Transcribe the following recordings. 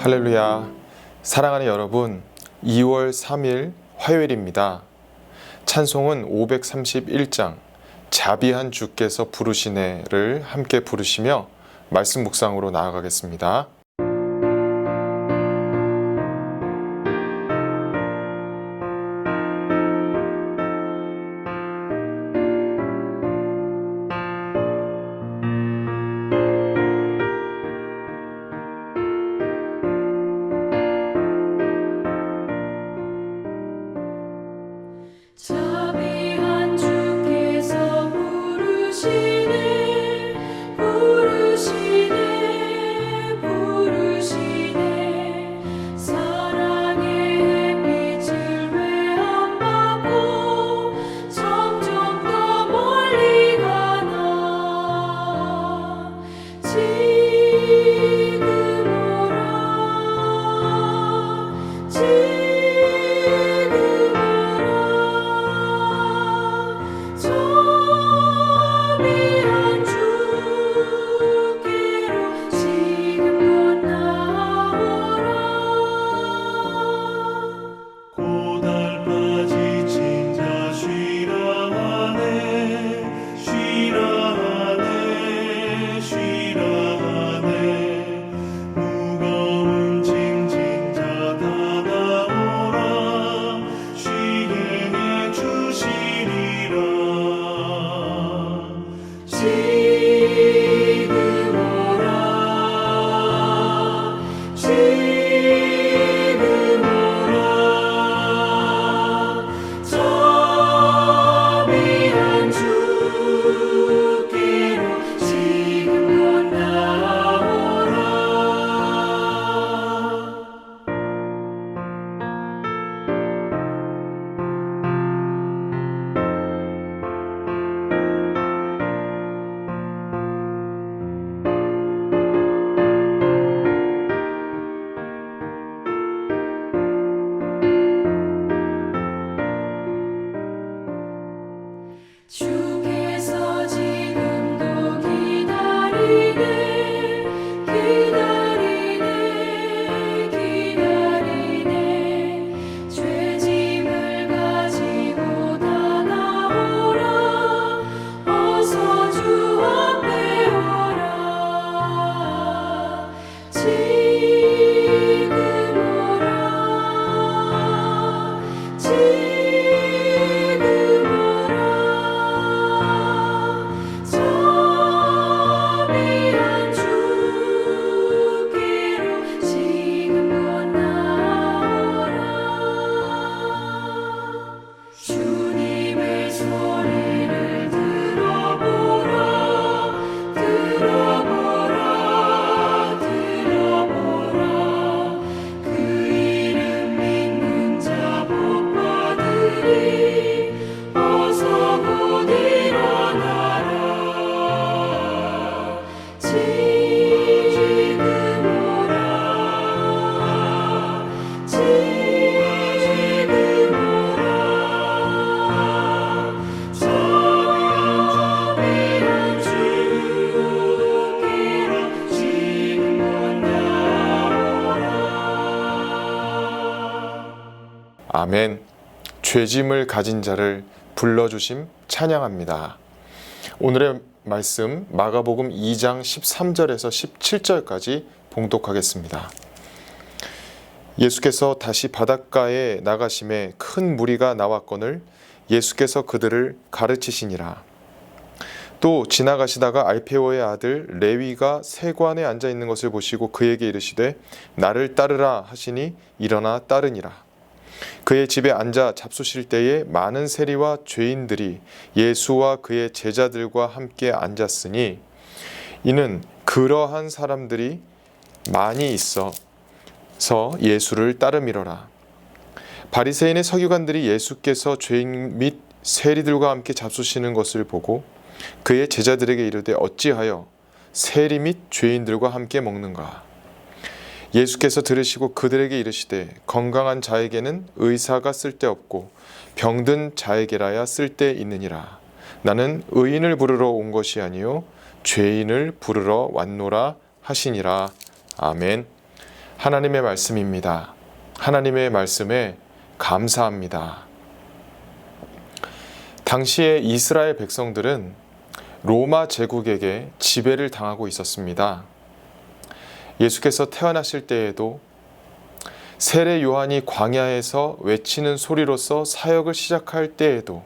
할렐루야. 사랑하는 여러분, 2월 3일 화요일입니다. 찬송은 531장 자비한 주께서 부르시네를 함께 부르시며 말씀 묵상으로 나아가겠습니다. 자비한 주께서 부르시네 부르시네 부르시네 사랑의 햇빛을 외안받고 점점 더 멀리 가나 지금 오라 자비한 주께로 지금 건너오라 고달파 지친 자 쉬라 하네 쉬라 하네 쉬라 하네 무거운 짐진 자 다 나오라 쉬게 해주시리라 지금 오라 지금 오라 자비한 주께로 지금 건너오라 주께서 지금도 기다리네 기다리네 기다리네 죄짐을 가지고 다 나오라 어서 주 앞에 오라 지금 오라 지금 오라 자비한 주께로 지금 건너오라 주님의 소리를 들어보라 들어보라 들어보라 그 이름 믿는 자 복 받으리 어서 곧 일어나라 지금 오라 지금 오라 자비한 주께로 지금 건너오라 아멘. 죄짐을 가진 자를 불러주심 찬양합니다. 오늘의 말씀 마가복음 2장 13절에서 17절까지 봉독하겠습니다. 예수께서 다시 바닷가에 나가심에 큰 무리가 나왔거늘 예수께서 그들을 가르치시니라. 또 지나가시다가 알페오의 아들 레위가 세관에 앉아 있는 것을 보시고 그에게 이르시되 나를 따르라 하시니 일어나 따르니라. 그의 집에 앉아 잡수실 때에 많은 세리와 죄인들이 예수와 그의 제자들과 함께 앉았으니 이는 그러한 사람들이 많이 있어서 예수를 따름이로라. 바리새인의 서기관들이 예수께서 죄인 및 세리들과 함께 잡수시는 것을 보고 그의 제자들에게 이르되 어찌하여 세리 및 죄인들과 함께 먹는가? 예수께서 들으시고 그들에게 이르시되 건강한 자에게는 의사가 쓸데없고 병든 자에게라야 쓸데있느니라. 나는 의인을 부르러 온 것이 아니요 죄인을 부르러 왔노라 하시니라. 아멘. 하나님의 말씀입니다. 하나님의 말씀에 감사합니다. 당시에 이스라엘 백성들은 로마 제국에게 지배를 당하고 있었습니다. 예수께서 태어나실 때에도 세례 요한이 광야에서 외치는 소리로서 사역을 시작할 때에도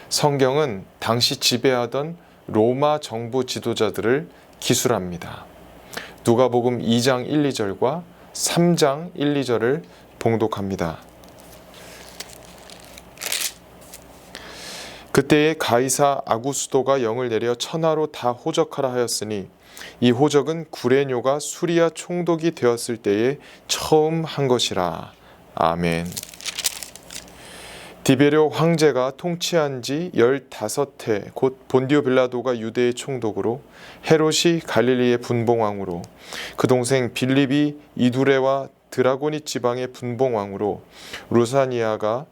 성경은 당시 지배하던 로마 정부 지도자들을 기술합니다. 누가복음 2장 1, 2절과 3장 1, 2절을 봉독합니다. 그때에 가이사 아구스도가 영을 내려 천하로 다 호적하라 하였으니 이 호적은 구레뇨가 수리아 총독이 되었을 때에 처음 한 것이라. 아멘. 디베료 황제가 통치한 지 15해 곧 본디오 빌라도가 유대의 총독으로 헤롯이 갈릴리의 분봉왕으로 그 동생 빌립이 이두레와 드라고니 지방의 분봉왕으로 루사니아가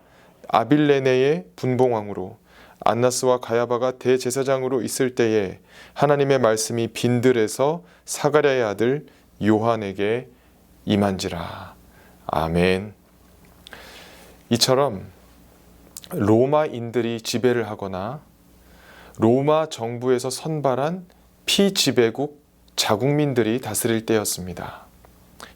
아빌레네의 분봉왕으로 안나스와 가야바가 대제사장으로 있을 때에 하나님의 말씀이 빈들에서 사가랴의 아들 요한에게 임한지라. 아멘. 이처럼 로마인들이 지배를 하거나 로마 정부에서 선발한 피지배국 자국민들이 다스릴 때였습니다.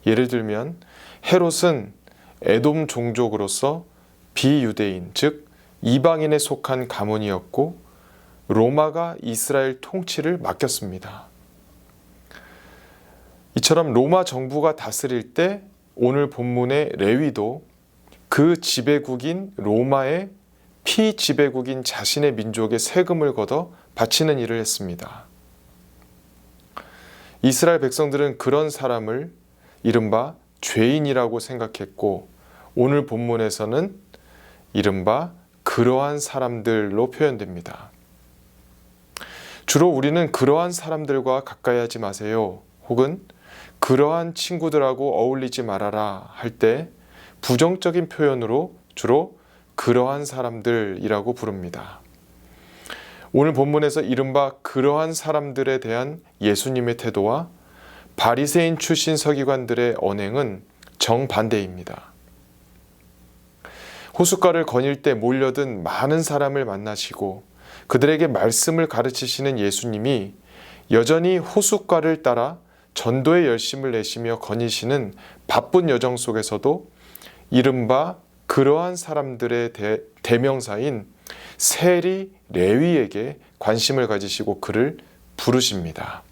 예를 들면 헤롯은 에돔 종족으로서 비유대인, 즉 이방인에 속한 가문이었고 로마가 이스라엘 통치를 맡겼습니다. 이처럼 로마 정부가 다스릴 때 오늘 본문의 레위도 그 지배국인 로마의 피지배국인 자신의 민족의 세금을 걷어 바치는 일을 했습니다. 이스라엘 백성들은 그런 사람을 이른바 죄인이라고 생각했고 오늘 본문에서는 이른바 그러한 사람들로 표현됩니다. 주로 우리는 그러한 사람들과 가까이 하지 마세요. 혹은 그러한 친구들하고 어울리지 말아라 할 때 부정적인 표현으로 주로 그러한 사람들이라고 부릅니다. 오늘 본문에서 이른바 그러한 사람들에 대한 예수님의 태도와 바리새인 출신 서기관들의 언행은 정반대입니다. 호숫가를 거닐 때 몰려든 많은 사람을 만나시고 그들에게 말씀을 가르치시는 예수님이 여전히 호숫가를 따라 전도의 열심을 내시며 거니시는 바쁜 여정 속에서도 이른바 그러한 사람들의 대명사인 세리 레위에게 관심을 가지시고 그를 부르십니다.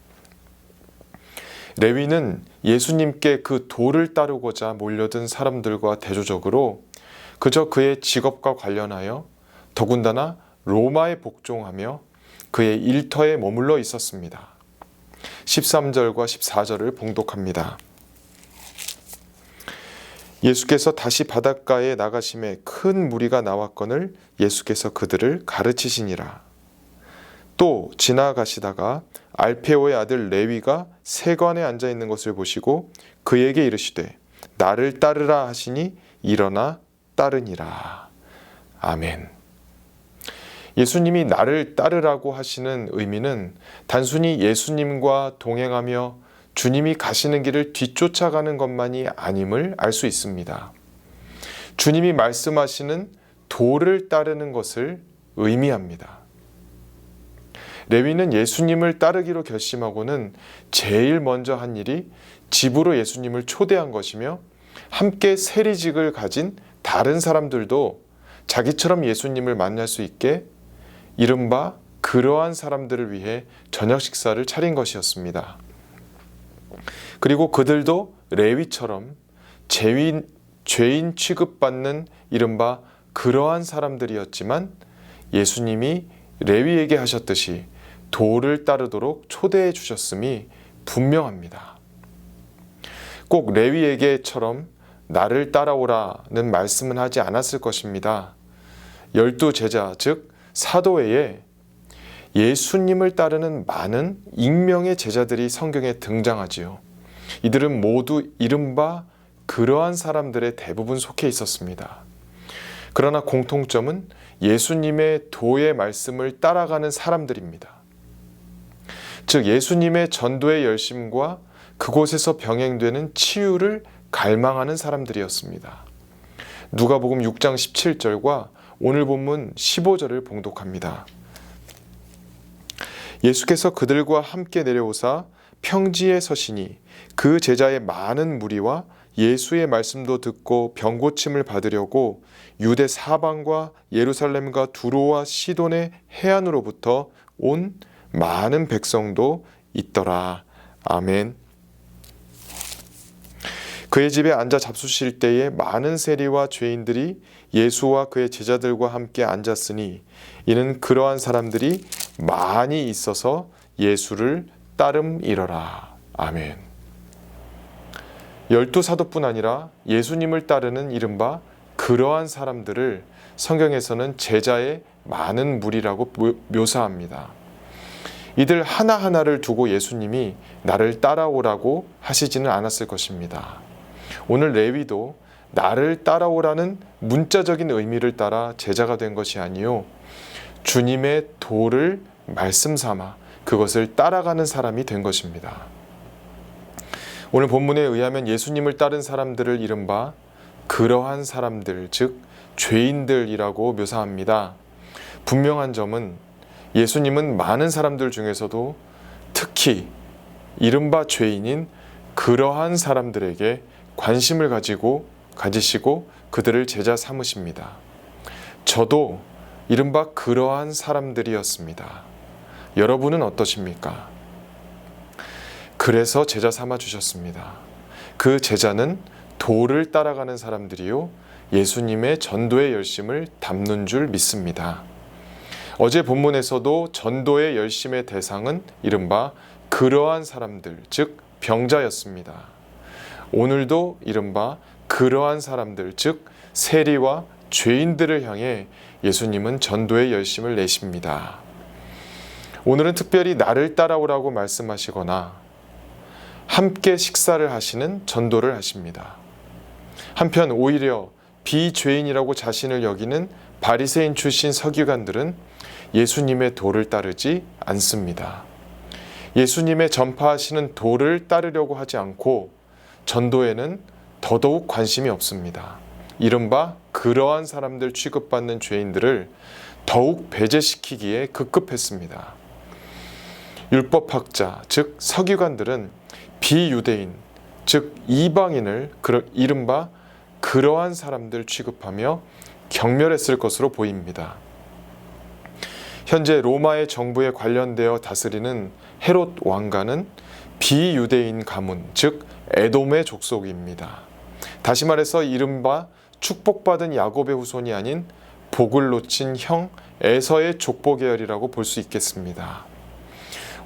레위는 예수님께 그 도를 따르고자 몰려든 사람들과 대조적으로 그저 그의 직업과 관련하여 더군다나 로마에 복종하며 그의 일터에 머물러 있었습니다. 13절과 14절을 봉독합니다. 예수께서 다시 바닷가에 나가심에 큰 무리가 나왔거늘 예수께서 그들을 가르치시니라. 또 지나가시다가 알페오의 아들 레위가 세관에 앉아 있는 것을 보시고 그에게 이르시되 나를 따르라 하시니 일어나 따르니라. 아멘. 예수님이 나를 따르라고 하시는 의미는 단순히 예수님과 동행하며 주님이 가시는 길을 뒤쫓아가는 것만이 아님을 알 수 있습니다. 주님이 말씀하시는 도를 따르는 것을 의미합니다. 레위는 예수님을 따르기로 결심하고는 제일 먼저 한 일이 집으로 예수님을 초대한 것이며 함께 세리직을 가진 다른 사람들도 자기처럼 예수님을 만날 수 있게 이른바 그러한 사람들을 위해 저녁 식사를 차린 것이었습니다. 그리고 그들도 레위처럼 죄인 취급받는 이른바 그러한 사람들이었지만 예수님이 레위에게 하셨듯이 도를 따르도록 초대해 주셨음이 분명합니다. 꼭 레위에게처럼 나를 따라오라는 말씀은 하지 않았을 것입니다. 12제자 즉 사도 외에 예수님을 따르는 많은 익명의 제자들이 성경에 등장하지요. 이들은 모두 이른바 그러한 사람들의 대부분 속해 있었습니다. 그러나 공통점은 예수님의 도의 말씀을 따라가는 사람들입니다. 즉 예수님의 전도의 열심과 그곳에서 병행되는 치유를 갈망하는 사람들이었습니다. 누가복음 6장 17절과 오늘 본문 15절을 봉독합니다. 예수께서 그들과 함께 내려오사 평지에 서시니 그 제자의 많은 무리와 예수의 말씀도 듣고 병고침을 받으려고 유대 사방과 예루살렘과 두로와 시돈의 해안으로부터 온 많은 백성도 있더라. 아멘. 그의 집에 앉아 잡수실 때에 많은 세리와 죄인들이 예수와 그의 제자들과 함께 앉았으니 이는 그러한 사람들이 많이 있어서 예수를 따름이러라. 아멘. 12사도뿐 아니라 예수님을 따르는 이른바 그러한 사람들을 성경에서는 제자의 많은 무리라고 묘사합니다. 이들 하나하나를 두고 예수님이 나를 따라오라고 하시지는 않았을 것입니다. 오늘 레위도 나를 따라오라는 문자적인 의미를 따라 제자가 된 것이 아니요 주님의 도를 말씀 삼아 그것을 따라가는 사람이 된 것입니다. 오늘 본문에 의하면 예수님을 따른 사람들을 이른바 그러한 사람들, 즉 죄인들이라고 묘사합니다. 분명한 점은 예수님은 많은 사람들 중에서도 특히 이른바 죄인인 그러한 사람들에게 관심을 가지시고 그들을 제자 삼으십니다. 저도 이른바 그러한 사람들이었습니다. 여러분은 어떠십니까? 그래서 제자 삼아 주셨습니다. 그 제자는 도를 따라가는 사람들이요 예수님의 전도의 열심을 담는 줄 믿습니다. 어제 본문에서도 전도의 열심의 대상은 이른바 그러한 사람들, 즉 병자였습니다. 오늘도 이른바 그러한 사람들, 즉 세리와 죄인들을 향해 예수님은 전도의 열심을 내십니다. 오늘은 특별히 나를 따라오라고 말씀하시거나 함께 식사를 하시는 전도를 하십니다. 한편 오히려 비죄인이라고 자신을 여기는 바리새인 출신 서기관들은 예수님의 도를 따르지 않습니다. 예수님의 전파하시는 도를 따르려고 하지 않고 전도에는 더더욱 관심이 없습니다. 이른바 그러한 사람들 취급받는 죄인들을 더욱 배제시키기에 급급했습니다. 율법학자, 즉 서기관들은 비유대인, 즉 이방인을 이른바 그러한 사람들 취급하며 경멸했을 것으로 보입니다. 현재 로마의 정부에 관련되어 다스리는 헤롯 왕가는 비유대인 가문, 즉 에돔의 족속입니다. 다시 말해서 이른바 축복받은 야곱의 후손이 아닌 복을 놓친 형 에서의 족보 계열이라고 볼 수 있겠습니다.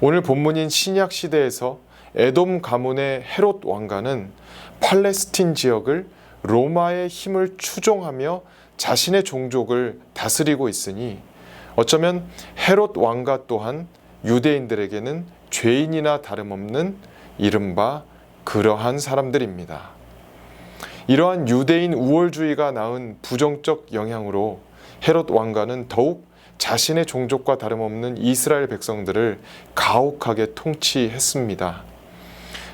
오늘 본문인 신약 시대에서 에돔 가문의 헤롯 왕가는 팔레스틴 지역을 로마의 힘을 추종하며 자신의 종족을 다스리고 있으니 어쩌면 헤롯 왕가 또한 유대인들에게는 죄인이나 다름없는 이른바 그러한 사람들입니다. 이러한 유대인 우월주의가 낳은 부정적 영향으로 헤롯 왕가는 더욱 자신의 종족과 다름없는 이스라엘 백성들을 가혹하게 통치했습니다.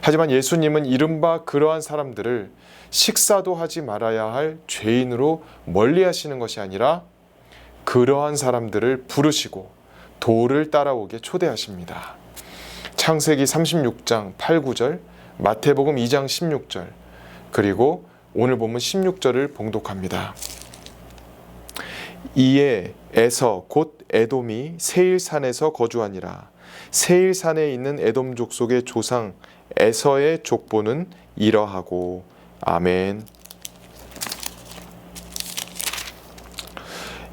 하지만 예수님은 이른바 그러한 사람들을 식사도 하지 말아야 할 죄인으로 멀리하시는 것이 아니라 그러한 사람들을 부르시고 도를 따라오게 초대하십니다. 창세기 36장 8, 9절, 마태복음 2장 16절, 그리고 오늘 본문 16절을 봉독합니다. 이에 에서 곧 에돔이 세일산에서 거주하니라. 세일산에 있는 에돔 족속의 조상 에서의 족보는 이러하고. 아멘.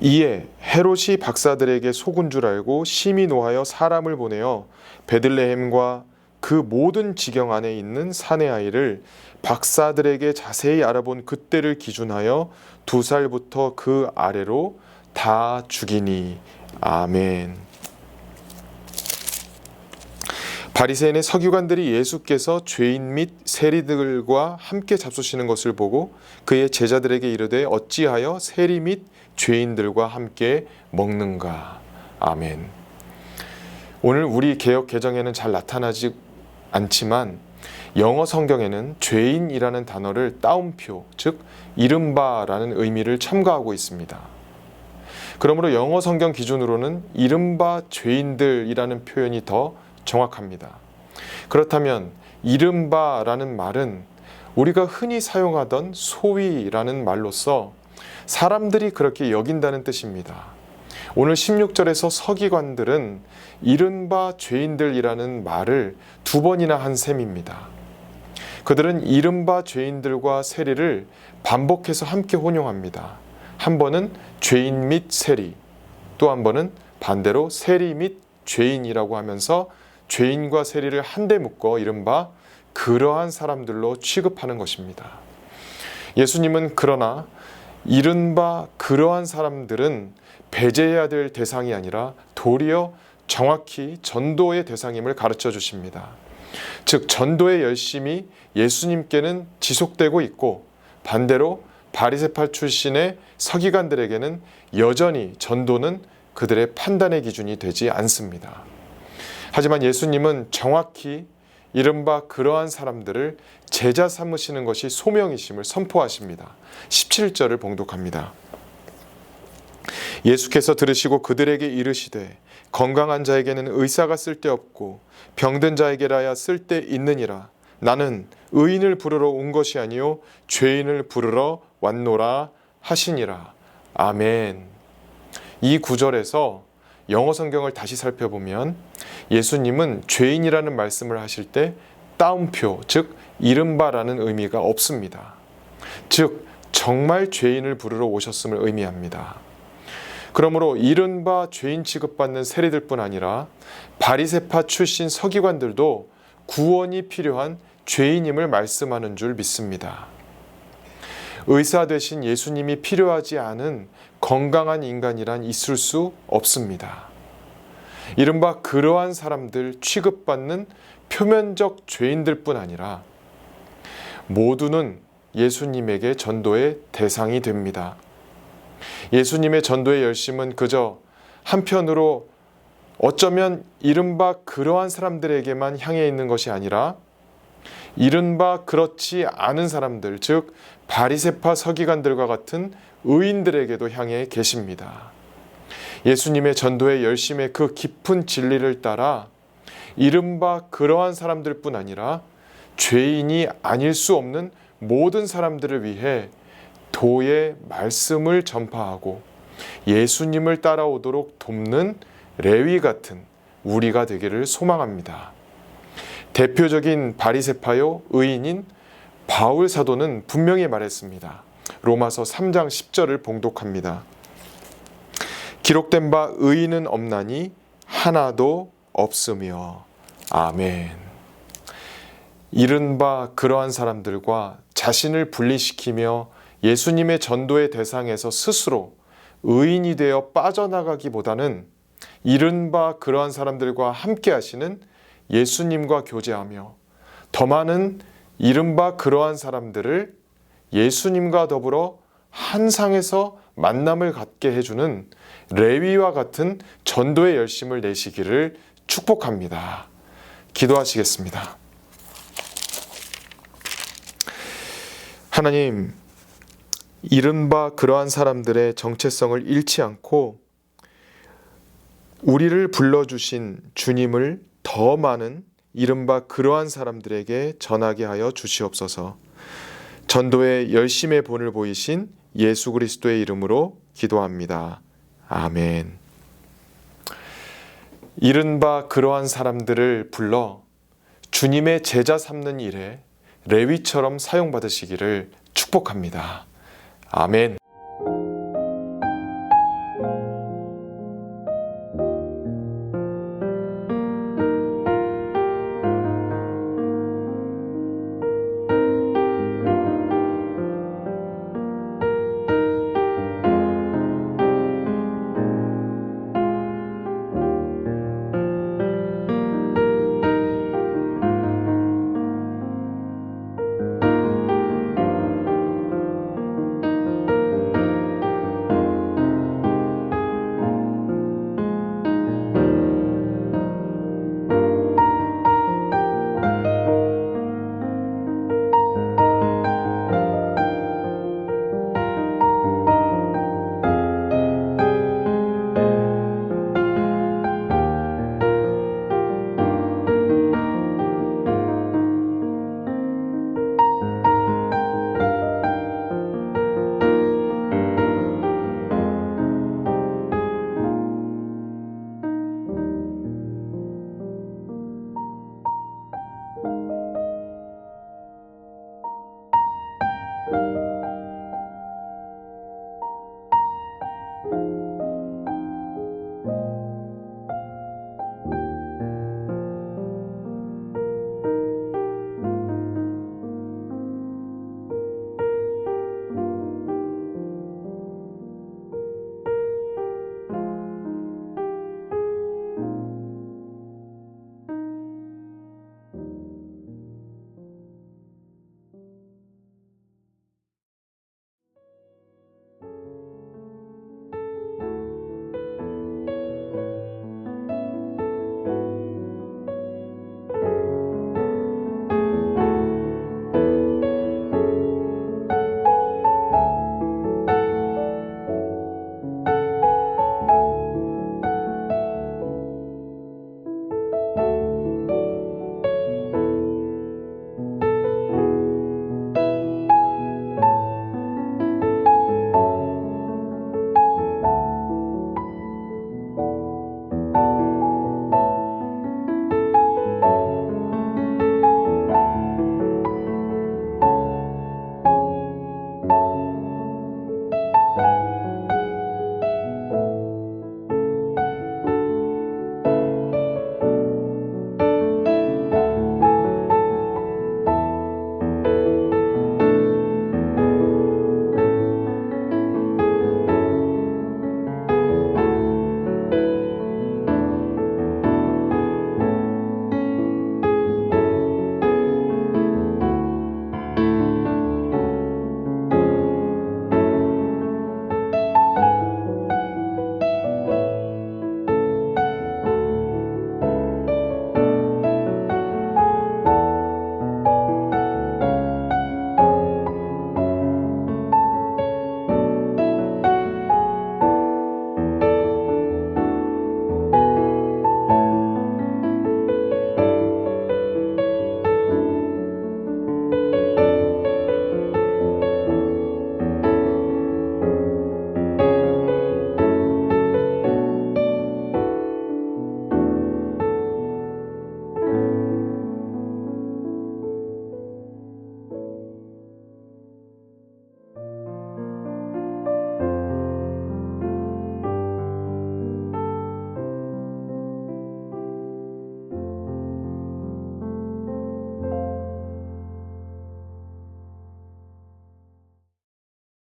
이에 헤롯이 박사들에게 속은 줄 알고 심히 노하여 사람을 보내어 베들레헴과 그 모든 지경 안에 있는 사내 아이를 박사들에게 자세히 알아본 그때를 기준하여 2살부터 그 아래로 다 죽이니. 아멘. 바리새인의 서기관들이 예수께서 죄인 및 세리들과 함께 잡수시는 것을 보고 그의 제자들에게 이르되 어찌하여 세리 및 죄인들과 함께 먹는가. 아멘. 오늘 우리 개역 개정에는 잘 나타나지 않지만 영어 성경에는 죄인이라는 단어를 따옴표, 즉 이른바라는 의미를 첨가하고 있습니다. 그러므로 영어 성경 기준으로는 이른바 죄인들이라는 표현이 더 정확합니다. 그렇다면 이른바라는 말은 우리가 흔히 사용하던 소위라는 말로서 사람들이 그렇게 여긴다는 뜻입니다. 오늘 16절에서 서기관들은 이른바 죄인들이라는 말을 2번이나 한 셈입니다. 그들은 이른바 죄인들과 세리를 반복해서 함께 혼용합니다. 한 번은 죄인 및 세리, 또 한 번은 반대로 세리 및 죄인이라고 하면서 죄인과 세리를 한데 묶어 이른바 그러한 사람들로 취급하는 것입니다. 예수님은 그러나 이른바 그러한 사람들은 배제해야 될 대상이 아니라 도리어 정확히 전도의 대상임을 가르쳐 주십니다. 즉 전도의 열심이 예수님께는 지속되고 있고 반대로 바리새파 출신의 서기관들에게는 여전히 전도는 그들의 판단의 기준이 되지 않습니다. 하지만 예수님은 정확히 이른바 그러한 사람들을 제자 삼으시는 것이 소명이심을 선포하십니다. 17절을 봉독합니다. 예수께서 들으시고 그들에게 이르시되 건강한 자에게는 의사가 쓸데없고 병든 자에게라야 쓸데있느니라. 나는 의인을 부르러 온 것이 아니요 죄인을 부르러 왔노라 하시니라. 아멘. 이 구절에서 영어 성경을 다시 살펴보면 예수님은 죄인이라는 말씀을 하실 때 따옴표, 즉 이른바라는 의미가 없습니다. 즉 정말 죄인을 부르러 오셨음을 의미합니다. 그러므로 이른바 죄인 취급받는 세리들뿐 아니라 바리새파 출신 서기관들도 구원이 필요한 죄인임을 말씀하는 줄 믿습니다. 의사 되신 예수님이 필요하지 않은 건강한 인간이란 있을 수 없습니다. 이른바 그러한 사람들 취급받는 표면적 죄인들뿐 아니라 모두는 예수님에게 전도의 대상이 됩니다. 예수님의 전도의 열심은 그저 한편으로 어쩌면 이른바 그러한 사람들에게만 향해 있는 것이 아니라 이른바 그렇지 않은 사람들, 즉 바리새파 서기관들과 같은 의인들에게도 향해 계십니다. 예수님의 전도의 열심의 그 깊은 진리를 따라 이른바 그러한 사람들뿐 아니라 죄인이 아닐 수 없는 모든 사람들을 위해 도의 말씀을 전파하고 예수님을 따라오도록 돕는 레위 같은 우리가 되기를 소망합니다. 대표적인 바리새파요 의인인 바울 사도는 분명히 말했습니다. 로마서 3장 10절을 봉독합니다. 기록된 바 의인은 없나니 하나도 없으며. 아멘. 이른바 그러한 사람들과 자신을 분리시키며 예수님의 전도의 대상에서 스스로 의인이 되어 빠져나가기보다는 이른바 그러한 사람들과 함께 하시는 예수님과 교제하며 더 많은 이른바 그러한 사람들을 예수님과 더불어 한 상에서 만남을 갖게 해주는 레위와 같은 전도의 열심을 내시기를 축복합니다. 기도하시겠습니다. 하나님, 이른바 그러한 사람들의 정체성을 잃지 않고 우리를 불러주신 주님을 더 많은 이른바 그러한 사람들에게 전하게 하여 주시옵소서. 전도의 열심의 본을 보이신 예수 그리스도의 이름으로 기도합니다. 아멘. 이른바 그러한 사람들을 불러 주님의 제자 삼는 일에 레위처럼 사용받으시기를 축복합니다. 아멘.